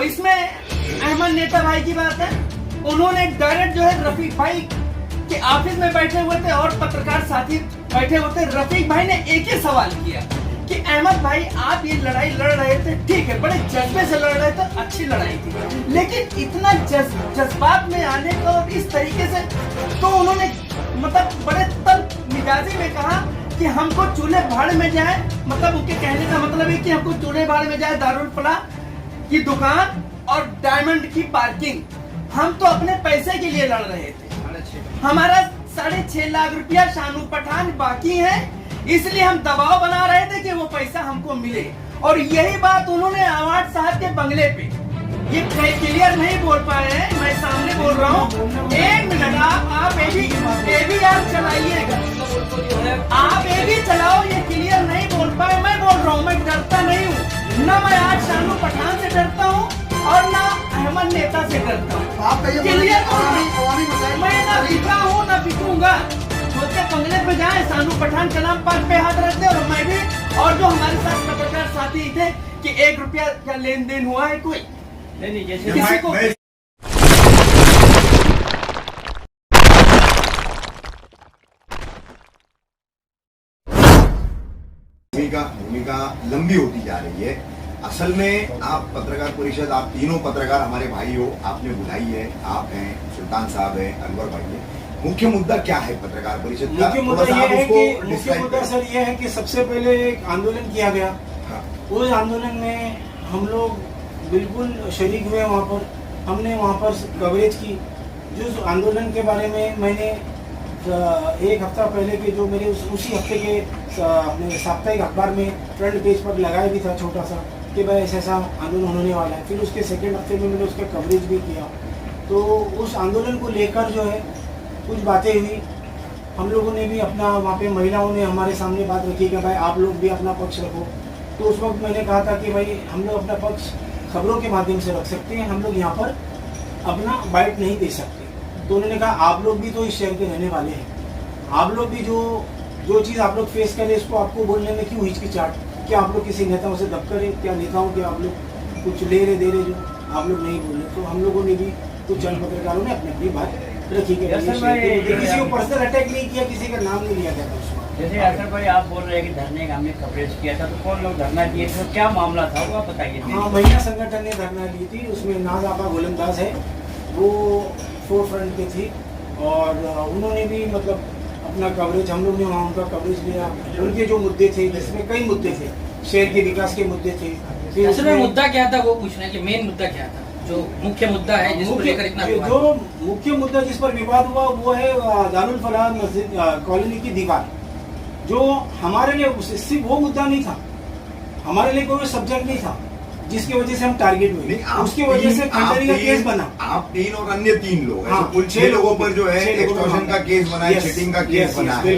इसमें अहमद नेता भाई की बात है, उन्होंने डायरेक्ट जो है रफीक भाई के ऑफिस में बैठे हुए थे और पत्रकार साथी बैठे हुए थे। रफीक भाई ने एक ही सवाल किया कि अहमद भाई आप ये लड़ाई लड़ रहे थे, ठीक है, बड़े जज्बे से लड़ रहे थे, अच्छी लड़ाई थी, लेकिन इतना जज्बात में आने का और इस तरीके से, तो उन्होंने मतलब बड़े तल्ख मिजाजी में कहा कि हमको चूल्हे भाड़ में जाए, मतलब उनके कहने का मतलब है कि हमको चूल्हे भाड़ में जाए दारुल फलाह की दुकान और डायमंड की पार्किंग। हम तो अपने पैसे के लिए लड़ रहे थे, हमारा 6.5 लाख रुपया शानू पठान बाकी है, इसलिए हम दबाव बना रहे थे कि वो पैसा हमको मिले। और यही बात उन्होंने अवार्ड साहब के बंगले पे, ये क्लियर नहीं बोल पाए हैं, मैं सामने बोल रहा हूँ। 1 मिनट आप AVR चलाइएगा, आप AV चलाओ, ये क्लियर नहीं बोल पाए। मैं बोल रहा हूँ, मैं डरता नहीं हूँ, ना मैं आज शानू पठान से डरता हूँ और ना अहमद नेता से डरता हूँ। मैं ना बिका हूँ ना बिकूंगा। छोटे बंगले पे जाए, शानू पठान के नाम पर पे हाथ रखते, और मैं भी, और जो हमारे साथ पत्रकार साथी थे कि 1 रुपया का लेन देन हुआ है कोई नहीं, जैसे किसी को भूमिका लंबी होती जा रही है। असल में आप पत्रकार परिषद, आप तीनों पत्रकार हमारे भाई हो, आपने बुलाई है, आप हैं, सुल्तान साहब हैं, अनवर भाई है। मुख्य मुद्दा क्या है पत्रकार परिषद का? मुख्य मुद्दा सर ये है कि सबसे पहले एक आंदोलन किया गया। हाँ। उस आंदोलन में हम लोग बिल्कुल शरीक हुए। वहाँ पर हमने वहाँ पर कवरेज की। जो आंदोलन के बारे में मैंने 1 हफ्ता पहले के जो मेरे उसी हफ्ते के अपने साप्ताहिक अखबार में फ्रंट पेज पर लगाया भी था छोटा सा कि भाई ऐसा आंदोलन होने वाला है। फिर उसके सेकेंड हफ्ते में मैंने उसका कवरेज भी किया। तो उस आंदोलन को लेकर जो है कुछ बातें हुई। हम लोगों ने भी अपना, वहाँ पे महिलाओं ने हमारे सामने बात रखी कि भाई आप लोग भी अपना पक्ष रखो। तो उस वक्त मैंने कहा था कि भाई हम लोग अपना पक्ष खबरों के माध्यम से रख सकते हैं, हम लोग यहाँ पर अपना बाइट नहीं दे सकते। तो उन्होंने कहा आप लोग भी तो इस शहर के रहने वाले हैं, आप लोग भी जो चीज़ आप लोग फेस करें इसको आपको बोलने में क्यों हिचकिचाहट? क्या आप लोग किसी नेताओं से दब करे? क्या नेताओं के आप लोग कुछ ले रहे दे रहे जो आप लोग नहीं बोल रहे? तो हम लोगों ने भी कुछ चंद पत्रकारों ने अपनी अपनी बात रखी कि किसी को पर्सनल अटैक नहीं किया, किसी का नाम नहीं लिया गया था उसमें। जैसे असर भाई आप बोल रहे हैं कि धरने का हमने कवरेज किया था, तो कौन लोग धरना दिए थे, क्या मामला था वो आप बताइए। हाँ, महिला संगठन ने धरना ली थी, उसमें नाज़ाबा गोलंदाज है, वो फोर फ्रंट पे थी और उन्होंने भी मतलब अपना कवरेज, हम लोग ने वहाँ उनका कवरेज लिया। उनके जो मुद्दे थे, जिसमें कई मुद्दे थे, शहर के विकास के मुद्दे थे। असल में मुद्दा क्या था वो पूछना है कि मेन मुद्दा क्या था, जो मुख्य मुद्दा है जिसको लेकर इतना विवाद? जो मुख्य मुद्दा जिस पर विवाद हुआ वो है दारुल फलाह मस्जिद कॉलोनी की दीवार। जो हमारे लिए सिर्फ वो मुद्दा नहीं था, हमारे लिए कोई सब्जेक्ट नहीं था जिसकी वजह से हम टारगेट हुए, उसकी वजह से खंडनी का केस बना। आप 3 और अन्य 3 लोग, हाँ, कुल 6 लोगों पर जो है एक्सटॉर्शन का केस बना है, चीटिंग का केस बना है।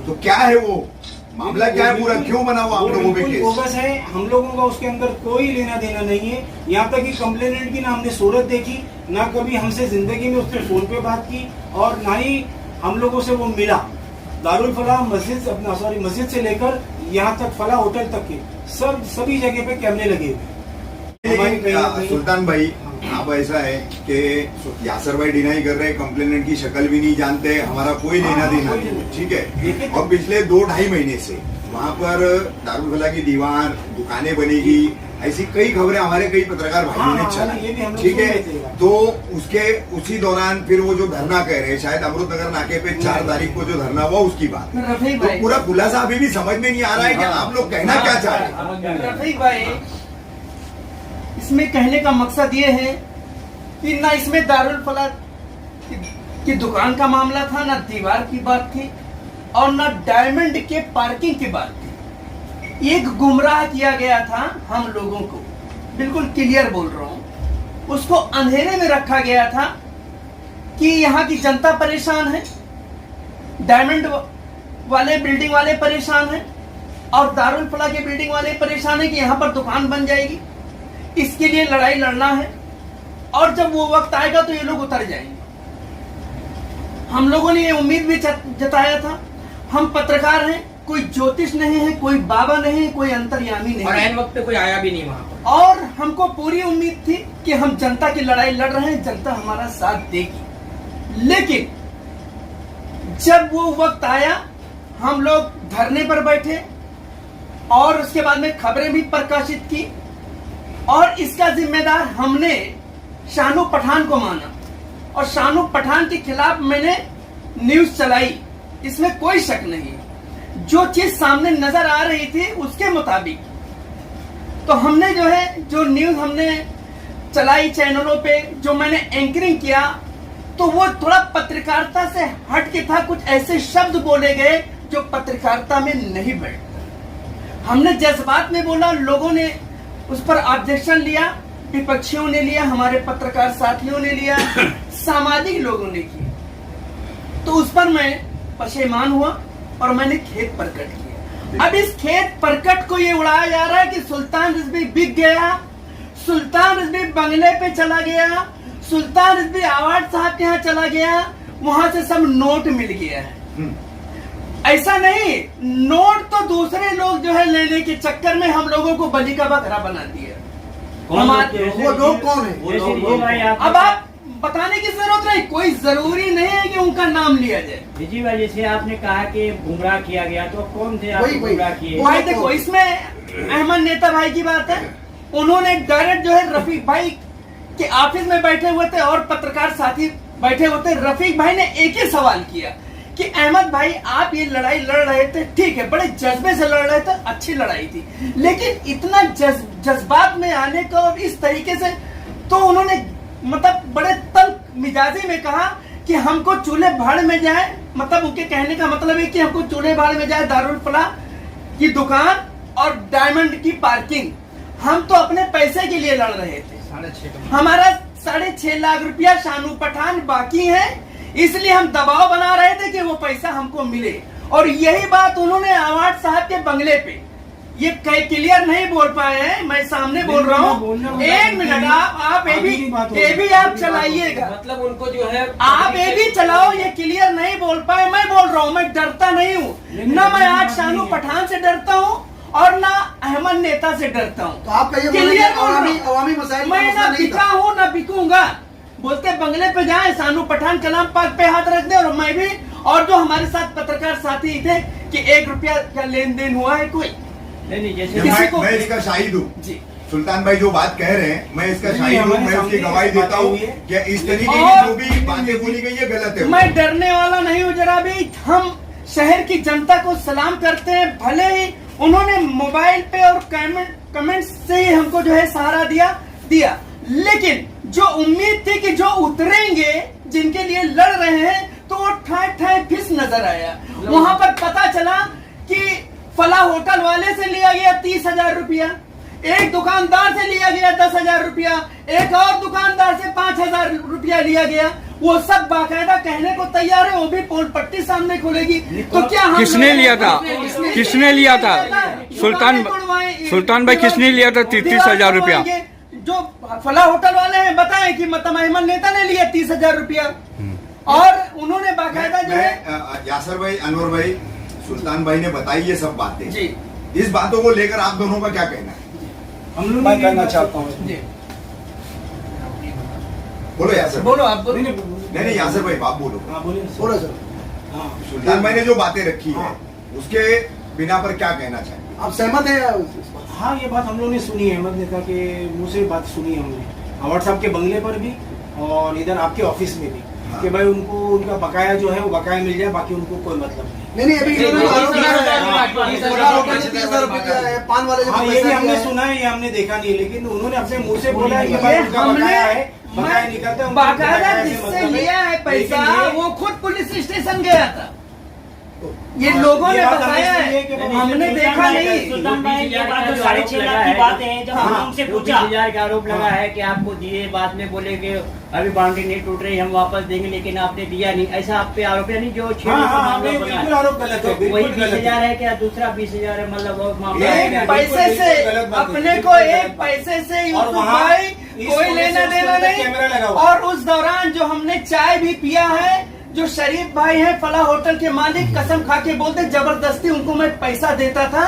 तो क्या है वो मामला, क्या है पूरा, क्यों बना हुआ आप लोगों पे केस? बोगस है, हम लोगों का उसके अंदर कोई लेना देना नहीं है। यहाँ तक कि कंप्लेनेंट की ना हमने सूरत देखी, ना कभी हमसे जिंदगी में उसने फोन पे बात की, और ना ही हम लोगों से वो मिला। दारुल फलाह मस्जिद, अपना सॉरी, मस्जिद से लेकर यहाँ तक फलाह होटल तक के सभी जगह पे कैमरे लगे हुए। सुल्तान भाई, अब ऐसा है कि यासर भाई डिनाई कर रहे हैं, कंप्लेनेंट की शक्ल भी नहीं जानते, हमारा कोई लेना देना नहीं, ठीक है। और पिछले 2-2.5 महीने से वहाँ पर दारुल फलाह की दीवार, दुकानें बनेगी, ऐसी कई खबरें हमारे कई पत्रकार भाइयों ने चला, ठीक है। तो उसी दौरान फिर वो जो धरना कह रहे हैं, शायद अमृतनगर नाके पे 4 तारीख को जो धरना हुआ उसकी बात, तो पूरा खुलासा अभी भी समझ में नहीं आ रहा है कि आप लोग कहना क्या चाह रहे हैं। इसमें कहने का मकसद ये है कि ना इसमें दारुल फलाह की दुकान का मामला था, ना दीवार की बात थी, और ना डायमंड के पार्किंग की बात थी। एक गुमराह किया गया था हम लोगों को, बिल्कुल क्लियर बोल रहा हूं। उसको अंधेरे में रखा गया था कि यहाँ की जनता परेशान है, डायमंड वाले बिल्डिंग वाले परेशान हैं, और दारुल फलाह के बिल्डिंग वाले परेशान है कि यहाँ पर दुकान बन जाएगी। इसके लिए लड़ाई लड़ना है, और जब वो वक्त आएगा तो ये लोग उतर जाएंगे। हम लोगों ने ये उम्मीद भी जताया था। हम पत्रकार हैं, कोई ज्योतिष नहीं है, कोई बाबा नहीं है, कोई अंतर्यामी नहीं। और ऐन वक्त पे कोई आया भी नहीं वहां पर। और हमको पूरी उम्मीद थी कि हम जनता की लड़ाई लड़ रहे हैं, जनता हमारा साथ देगी। लेकिन जब वो वक्त आया, हम लोग धरने पर बैठे और उसके बाद में खबरें भी प्रकाशित की, और इसका जिम्मेदार हमने शानू पठान को माना और शानू पठान के खिलाफ मैंने न्यूज चलाई। इसमें कोई शक नहीं, जो चीज सामने नजर आ रही थी उसके मुताबिक तो हमने जो न्यूज हमने चलाई चैनलों पे, जो मैंने एंकरिंग किया, तो वो थोड़ा पत्रकारिता से हट के था। कुछ ऐसे शब्द बोले गए जो पत्रकारिता में नहीं बैठते। हमने जज्बात में बोला, लोगों ने उस पर ऑब्जेक्शन लिया, विपक्षियों ने लिया, हमारे पत्रकार साथियों ने लिया, सामाजिक लोगों ने किया। तो उस पर मैं पशेमान हुआ और मैंने खेद प्रकट किया। अब इस खेद प्रकट को ये उड़ाया जा रहा है कि सुल्तान रिजवी बिक गया, सुल्तान रिजवी बंगले पे चला गया, सुल्तान रिजवी आवाज साहब के यहाँ चला गया, वहां से सब नोट मिल गया है। ऐसा नहीं, नोट तो दूसरे लोग लेने के चक्कर में हम लोगों को बलि का बकरा बना दिया। वो लोग कौन है? अब आप बताने की जरूरत नहीं, कोई जरूरी नहीं है कि उनका नाम लिया जाए। जी भाई, जैसे आपने कहा कि गुमराह किया गया, तो कौन थे आपको गुमराह किए? भाई देखो, इसमें अहमद नेता भाई की बात है। उन्होंने डायरेक्ट रफीक भाई के ऑफिस में बैठे हुए थे और पत्रकार साथी बैठे हुए थे। रफीक भाई ने एक ही सवाल किया कि अहमद भाई, आप ये लड़ाई लड़ रहे थे, ठीक है, बड़े जज्बे से लड़ रहे थे, अच्छी लड़ाई थी, लेकिन इतना जज्बात में आने का और इस तरीके से, तो उन्होंने मतलब बड़े तल्ख मिजाजी में कहा कि हमको चूल्हे भाड़ में जाए, मतलब उनके कहने का मतलब है कि हमको चूल्हे भाड़ में जाए दारुल फलाह की दुकान और डायमंड की पार्किंग। हम तो अपने पैसे के लिए लड़ रहे थे। हमारा 6.5 लाख रुपया शानू पठान बाकी है, इसलिए हम दबाव बना रहे थे कि वो पैसा हमको मिले। और यही बात उन्होंने आवाज साहब के बंगले पे, ये क्लियर नहीं बोल पाए हैं, मैं सामने बोल रहा हूँ। एक मिनट, आप ये भी आप चलाइएगा, मतलब उनको जो है आप ये भी चलाओ, ये क्लियर नहीं बोल पाए। मैं बोल रहा हूँ, मैं डरता नहीं हूँ, न मैं आज शानू पठान से डरता हूँ और ना अहमद नेता से डरता हूँ। तो आप कहिए क्लियर अवामी मसाइल मैं ना बिका हूँ ना बिकूंगा। बोलते बंगले पे जाए, शानू पठान कलाम पाक पे हाथ रख दे, और मैं भी, और जो हमारे साथ पत्रकार साथी थे कि 1 रुपया का लेन देन हुआ है कोई नहीं, जैसे मैं इसका शाहिद हूँ जी। सुल्तान भाई जो बात कह रहे हैं, मैं इसका शाहिद हूँ, मैं उसकी गवाही देता हूँ कि इस तरीके की जो भी बातें बोली गई है गलत है। मैं डरने वाला नहीं हूँ जरा भी। हम शहर की जनता को सलाम करते हैं, भले ही उन्होंने मोबाइल पे और कमेंट से ही हमको सहारा दिया, लेकिन जो उम्मीद थी कि जो उतरेंगे, जिनके लिए लड़ रहे हैं, तो वो ठाए फिस नजर आया। वहां पर पता चला कि फला होटल वाले से लिया गया 30,000 रुपया, एक दुकानदार से लिया गया 10,000 रुपया, एक और दुकानदार से 5,000 रुपया लिया गया। वो सब बाकायदा कहने को तैयार है, वो भी पोल पट्टी सामने खोलेगी। तो क्या किसने लिया था? सुल्तान भाई किसने लिया था 30,000 रुपया? जो फला होटल वाले हैं बताएं कि मतलब अहमद नेता ने लिया 30,000 रुपया, और उन्होंने बाकायदा यासर भाई, अनवर भाई, सुल्तान भाई ने बताई ये सब बातें जी। इस बातों को लेकर आप दोनों का क्या कहना है? हम लोग मैं कहना चाहता हूँ, बोलो यासर, बोलो आप बोलो। नहीं यासर भाई, आप बोलो। हाँ बोलिए बोलो सर। हाँ, सुल्तान भाई ने जो बातें रखी है उसके बिना पर क्या कहना चाहिए? आप सहमत हैं? हाँ, ये बात हम लोगों ने सुनी है, अहमद नेता के मुंह से बात सुनी है हमने, अवार्ड साहब के बंगले पर भी और इधर आपके ऑफिस में भी, कि भाई उनको उनका बकाया जो है वो बकाया मिल जाए, बाकी उनको कोई मतलब नहीं। अभी पान वाले जो ये भी हमने सुना है, ये हमने देखा नहीं, लेकिन उन्होंने अपने मुंह से बोला है कि भाई उनका बकाया है, बकाया निकलता है, बाकायदा जिससे लिया है पैसा वो खुद पुलिस स्टेशन गया था। ये लोगों ने बताया है, हमने देखा नहीं। सुल्तान भाई, ये बात तो 6.5 लाख की बात है। जब हमने उनसे पूछा 20,000 का आरोप लगा है कि आपको दिए, बाद में बोले कि अभी बाउंड्री नहीं टूट रही, हम वापस देंगे, लेकिन आपने दिया नहीं, ऐसा आप पे आरोप है? नहीं, जो 6 बिल्कुल आरोप गलत है, वही 20,000 है क्या? दूसरा 20,000 है, मतलब और मामला एक पैसे से अपने को, एक पैसे से यूसुफ भाई कोई लेना देना नहीं। और उस दौरान जो हमने चाय भी पिया है, जो शरीफ भाई हैं फला होटल के मालिक, कसम खा के बोलते जबरदस्ती उनको मैं पैसा देता था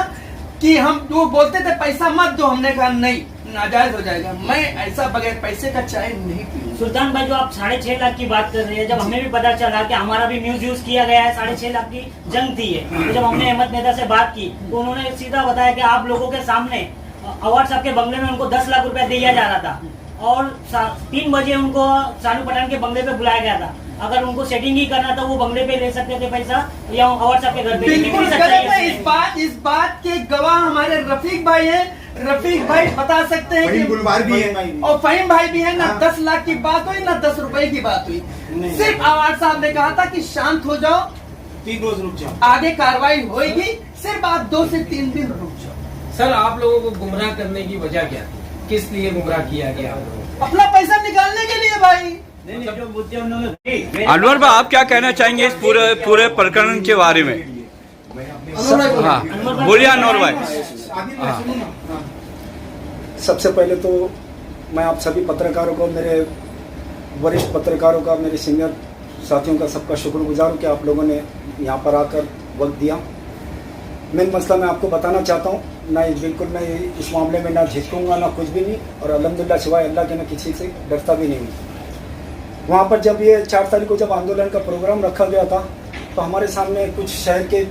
कि हम, वो बोलते थे पैसा मत दो, हमने कहा नहीं नाजायज हो जाएगा। मैं ऐसा बगैर पैसे का चाय नहीं पीऊंगा। सुल्तान भाई, जो आप 6.5 लाख की बात कर रहे हैं, जब हमें भी पता चला कि हमारा भी न्यूज यूज किया गया है, 6.5 लाख की जंग थी है, तो जब हमने अहमद नेता से बात की तो उन्होंने सीधा बताया कि आप लोगों के सामने अवार्ड साहब के बंगले में उनको 10 लाख रुपया दिया जा रहा था और 3 बजे उनको शानू पठान के बंगले पे बुलाया गया था। अगर उनको सेटिंग ही करना था वो बंगले पे ले सकते थे पैसा, या अवार्ड साहब के घर पे। बिल्कुल गलत है। इस बात के गवाह हमारे रफीक भाई हैं। रफीक भाई बता सकते हैं फहीम गुलबार भी है और फहीम भाई भी है ना। 10 लाख की बात हुई ना 10 रुपए की बात हुई। सिर्फ अवार्ड साहब ने कहा था कि शांत हो जाओ, 3 रोज रुक जाओ, आगे कार्रवाई होगी, सिर्फ आप 2 से 3 दिन रुक जाओ। सर, आप लोगों को गुमराह करने की वजह क्या थी? किस लिए गुमराह किया गया? अपना पैसा निकालने के लिए भाई। जो मुद्दे उन्होंने। अनवर भाई, आप क्या कहना चाहेंगे इस पूरे प्रकरण के बारे में? हाँ, बोलिए अनवर भाई। सबसे पहले तो मैं आप सभी पत्रकारों को, मेरे वरिष्ठ पत्रकारों का, मेरे सीनियर साथियों का, सबका शुक्रगुजार हूँ कि आप लोगों ने यहाँ पर आकर वक्त दिया। मेन मसला मैं आपको बताना चाहता हूँ, ना बिल्कुल मैं इस मामले में ना झिझकूंगा ना कुछ भी नहीं, और अल्हम्दुलिल्लाह सिवाय अल्लाह के मैं किसी से डरता भी नहीं हूँ। वहाँ पर जब ये 4 तारीख को जब आंदोलन का प्रोग्राम रखा गया था तो हमारे सामने कुछ शहर के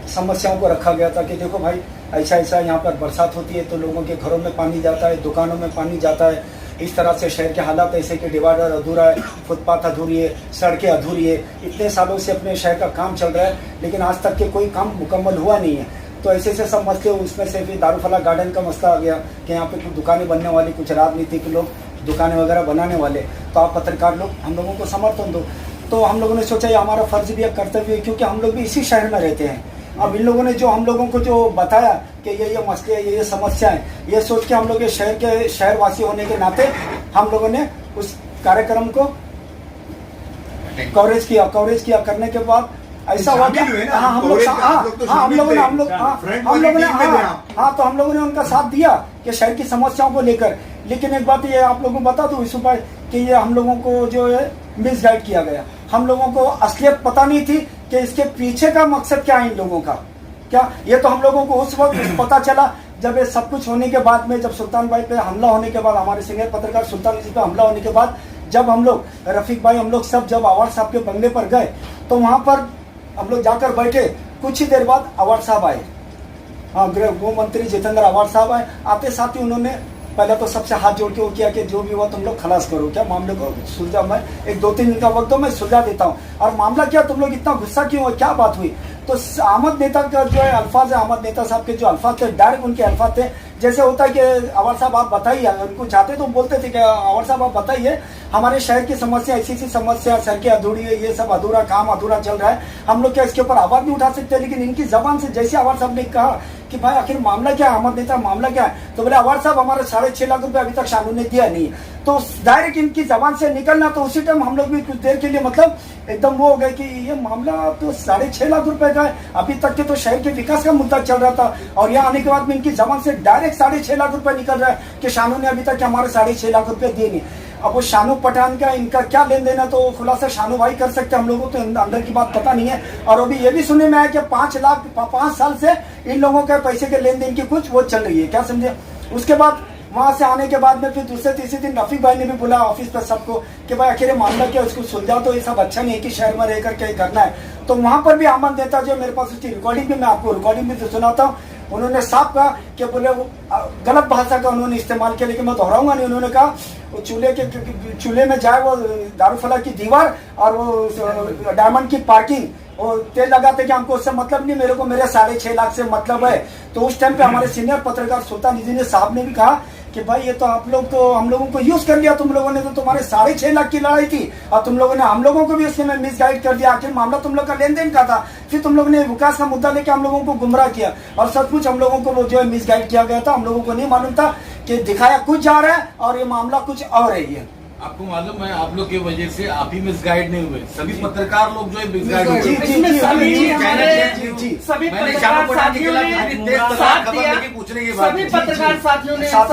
समस्याओं को रखा गया था कि देखो भाई, ऐसा ऐसा यहाँ पर बरसात होती है तो लोगों के घरों में पानी जाता है, दुकानों में पानी जाता है, इस तरह से शहर के हालात ऐसे कि डिवाइडर अधूरा है, फुटपाथ अधूरी है, सड़कें अधूरी है। इतने सालों से अपने शहर का काम चल रहा है लेकिन आज तक के कोई काम मुकम्मल हुआ नहीं है। तो ऐसे से सब मसले, उसमें से भी दारुफला गार्डन का मसला आ गया कि यहाँ पे कुछ दुकानें बनने वाली, कुछ राजनीतिक लोग दुकानें वगैरह बनाने वाले, तो आप पत्रकार लोग हम लोगों को समर्थन दो। तो हम लोगों ने सोचा ये हमारा फर्ज भी है, कर्तव्य है, क्योंकि हम लोग भी इसी शहर में रहते हैं। अब इन लोगों ने जो हम लोगों को जो बताया कि ये मसले, ये समस्या है, ये सोच के हम लोग ये शहर के शहरवासी होने के नाते हम लोगों ने उस कार्यक्रम को कवरेज किया। करने के बाद ऐसा हुआ कि हम लोगों ने उनका साथ दिया कि शहर की समस्याओं को लेकर। लेकिन एक बात ये आप लोगों को बता दूं इस उपाय कि ये हम लोगों को जो है मिसगाइड किया गया। हम लोगों को असलियत पता नहीं थी कि इसके पीछे का मकसद क्या है इन लोगों का। क्या ये तो हम लोगों को उस वक्त पता चला जब ये सब कुछ होने के बाद में, जब सुल्तान भाई पे हमला होने के बाद, हमारे सीनियर पत्रकार सुल्तान जी पे हमला होने के बाद, जब हम लोग रफीक भाई हम लोग सब जब अवार्ड साहब के बंगले पर गए तो वहां पर हम लोग जाकर बैठे। कुछ ही देर बाद अवार्ड साहब आए, हाँ, गृह मंत्री जितेंद्र अवार्ड साहब आए। आते साथ ही उन्होंने पहले तो सबसे हाथ जोड़ के वो किया कि जो भी हुआ तुम लोग खलास करो, क्या मामले को सुलझा, मैं 1-2-3 दिन का वक्त दो, मैं सुलझा देता हूँ। और मामला क्या, तुम लोग इतना गुस्सा क्यों हो, क्या बात हुई? तो अहमद नेता का जो है अल्फाज है, अहमद नेता साहब के जो अल्फाज थे, डायरेक्ट उनके अल्फाज थे। जैसे होता है कि अवार्ड साहब आप बताइए, उनको चाहते तो बोलते थे कि अवार्ड साहब आप बताइए, हमारे शहर की समस्या ऐसी समस्या, सड़कें अधूरी है, ये सब अधूरा काम अधूरा चल रहा है, हम लोग क्या इसके ऊपर आवाज नहीं उठा सकते? लेकिन इनकी जबान से जैसे अवार्ड साहब ने कहा कि भाई आखिर मामला क्या है, अहमद नेता मामला क्या है, तो बोले अवार्ड साहब हमारे 6.5 लाख रुपए अभी तक शानू ने दिया नहीं। तो डायरेक्ट इनकी जबान से निकलना, तो उसी टाइम हम लोग भी कुछ देर के लिए मतलब एकदम वो हो गए कि ये मामला तो 6.5 लाख रुपए का है। अभी तक के तो शहर के विकास का मुद्दा चल रहा था और यहाँ आने के बाद में इनकी जबान से डायरेक्ट 6.5 लाख रुपए निकल रहा है कि शानू ने अभी तक हमारे 6.5 लाख रुपए दिए नहीं। अब वो शानू पठान का इनका क्या लेन देन है तो खुलासा शानू भाई कर सकते हैं, हम लोगों को तो अंदर की बात पता नहीं है। और अभी ये भी सुनने में आया कि 5 साल से इन लोगों के पैसे के लेन देन की कुछ वो चल रही है, क्या समझे। उसके बाद वहां से आने के बाद में फिर दूसरे तीसरे दिन रफीक भाई ने भी बोला ऑफिस पर सबको कि भाई आखिर मामला क्या, इसको सुलझा, तो ये सब अच्छा नहीं है कि शहर में रहकर क्या करना है। तो वहां पर भी अहमद नेता जो मेरे पास उसकी रिकॉर्डिंग भी, मैं आपको रिकॉर्डिंग भी सुनाता हूँ, उन्होंने साफ कहा कि बोले वो गलत भाषा का उन्होंने इस्तेमाल किया, लेकिन मैं दोहराऊंगा नहीं। उन्होंने कहा वो चूल्हे में जाए वो दारूफला की दीवार और वो डायमंड की पार्किंग, और तेल लगाते कि हमको उससे मतलब नहीं, मेरे को मेरे 6.5 लाख से मतलब है। तो उस टाइम पे हमारे सीनियर पत्रकार सुल्तान जी ने साहब ने भी कहा कि भाई ये तो आप लोग तो हम लोगों को यूज कर लिया तुम लोगों ने, तो तुम्हारे 6.5 लाख की लड़ाई थी और तुम लोगों ने हम लोगों को भी उसमें मिसगाइड कर दिया। आखिर मामला तुम लोग का लेन देन का था, फिर तुम लोग ने विकास का मुद्दा लेके हम लोगों को गुमराह किया और सचमुच हम लोगों को वो जो है मिसगाइड किया गया था। हम लोगों को नहीं मालूम था कि दिखाया कुछ जा रहा है और ये मामला कुछ और है। ये आपको मालूम है आप लोग की वजह से आप ही मिसगाइड नहीं हुए, सभी पत्रकार लोग जो है मिसगाइड हुए। सभी पत्रकार साथियों ने साथ दिया, सभी पत्रकार साथियों ने साथ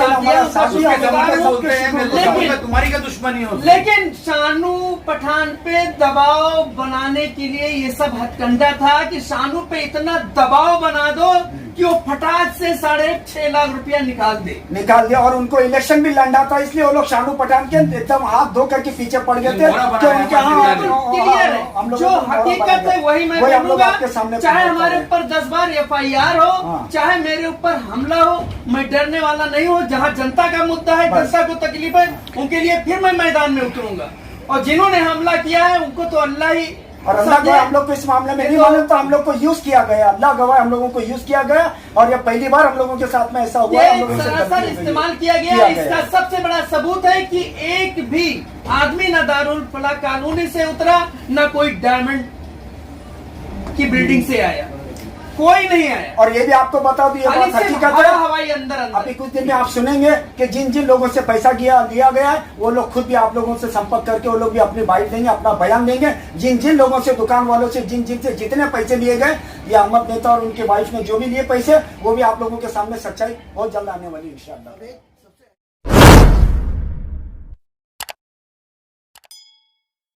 दिया। तुम्हारी क्या दुश्मनी हो? लेकिन शानू पठान पे दबाव बनाने के लिए ये सब हथकंडा था कि शानू पे इतना दबाव बना दो कि वो फटाक से 6.5 लाख रुपया निकाल दिया और उनको इलेक्शन भी लड़ना था, इसलिए वो लोग शानू पठान के एकदम हाथ धो करके पीछे पड़ गए थे कि उनके क्लियर है। जो हकीकत है वही मैं बोलूंगा, चाहे हमारे ऊपर 10 बार FIR हो, चाहे मेरे ऊपर हमला हो, मैं डरने वाला नहीं हूँ। जहाँ जनता का मुद्दा है, जनता को तकलीफ है, उनके लिए फिर मैं मैदान में उतरूंगा। और जिन्होंने हमला किया है उनको तो अल्लाह ही, और अल्लाह गवाह हम लोग को इस मामले में नहीं मालूम था, हम लोग को यूज किया गया, अल्लाह गवाह हम लोगों को यूज किया गया। और ये पहली बार हम लोगों के साथ में ऐसा हुआ है, हम लोगों से सरासर इस्तेमाल किया गया। इसका सबसे बड़ा सबूत है कि एक भी आदमी न दारुल फलाह कॉलोनी से उतरा, न कोई डायमंड की बिल्डिंग से आया, कोई नहीं आया। और ये भी आपको बता दूं, ये बात हकीकत है। हवाई अंदर अभी कुछ दिन में आप सुनेंगे कि जिन जिन लोगों से पैसा लिया गया है, वो लोग खुद भी आप लोगों से संपर्क करके वो लोग भी अपनी बाइट देंगे, अपना बयान देंगे। जिन जिन लोगों से, दुकान वालों से, जिन जिन से जितने पैसे लिए गए, ये अहमद नेता और उनके वाइफ ने जो भी लिए पैसे, वो भी आप लोगों के सामने सच्चाई बहुत जल्द आने वाली इंशाअल्लाह।